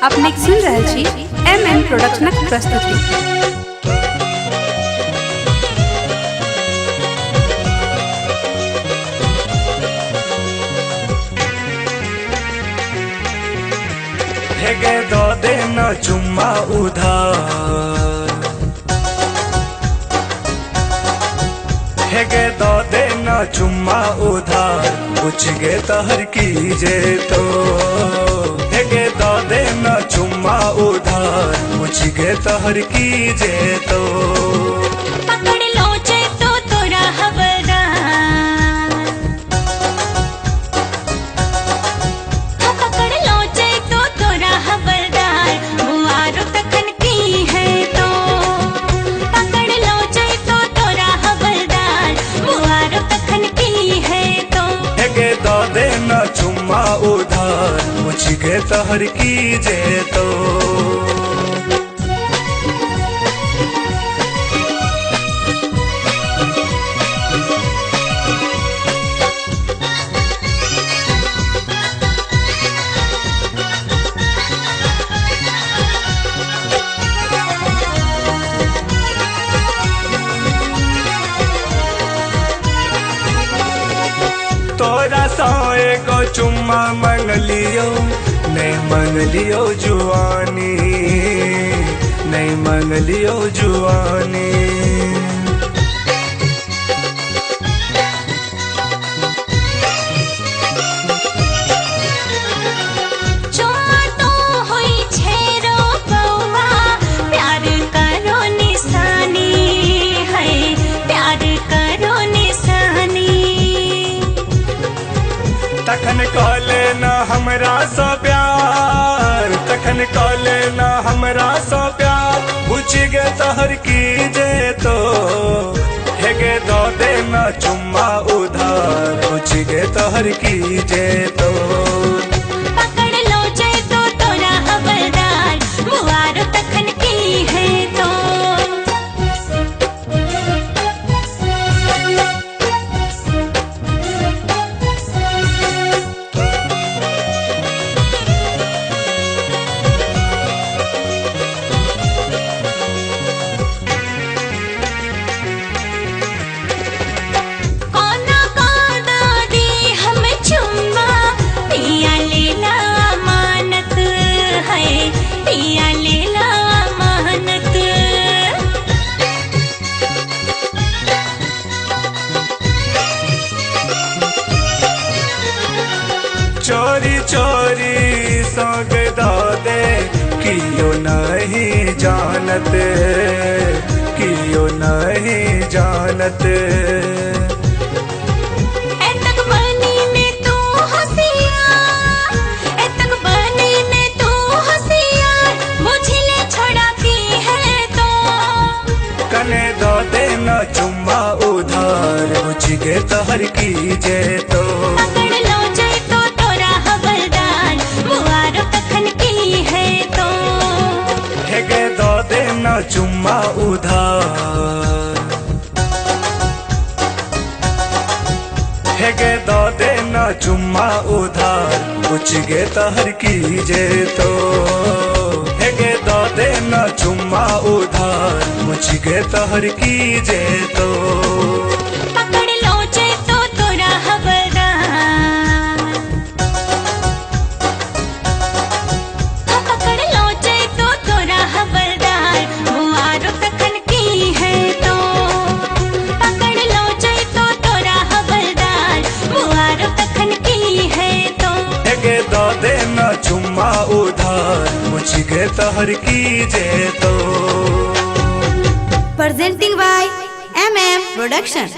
अपने सुन रहल छी MM प्रोडक्शनक प्रस्तुति। हेगे दो देना चुम्मा उधार, हेगे दो देना चुम्मा उधार, पूछ गे तहर कीजे तो। हेगे दो देना चुम्मा उधार, पूछ गे तहर कीजे तो। पकड़ लो चे तो तोरा हवलदार, पकड़ लो चे तो तोरा हवलदार, बुआरो तखन की है तो। पकड़ लो चे तो तोरा हवलदार, बुआरो तखन की है तो। हेगे दो देना चुम्मा उधार, पूछ गे तहर कीजे तो। तोरा सौ एगो चुम्मा मंगलियो, नहीं मंगलियो जुआनी, नहीं मंगलियो जुआनी। चुम्मा तो होई छेरो बउआ, प्यार करो निशानी है, प्यार करो निशानी। तखन कहले न हमरा सो प्यार, तखन कहले न हमरा सो प्यार, पूछ गे तहर कीजे तो। हेगे दो देना चुम्मा उधार, पूछ गे तहर कीजे तो। पकड़ लो चे तो तोरा हवलदार, बुआरो तखन की है तो। कोना कोना दी हम चुम्मा, पिया लेला अमानत है, पिया लेला अमानत। चोरी चोरी संग दो दे, कियो नहीं जानत, कियो नहीं जानत। एतक बनी ने तू होशियार, एतक बनी ने तू होशियार, मुझले छोड़ा की है तो। कने दो देना चुम्मा उधार, पूछ गे तहर कीजे तो। पकड़ लो चे तो तोरा हवलदार, बुआरो तखन की है तो। हेगे दो देना चुम्मा उधार, हेगे दो देना चुम्मा उधार, पूछ गे तहर कीजे तो। हेगे दो देना चुम्मा उधार, पूछ गे तहर कीजे तो। पकड़ लो चे तो तोरा हवलदार, पकड़ लो चे तो तोरा हवलदार, बुआरो तखन की है तो। पकड़ लो चे तो तोरा हवलदार, बुआरो तखन की है तो। हेगे दो देना चुम्मा उधार, पूछ गे तहर कीजे तो। Presenting by MM Production।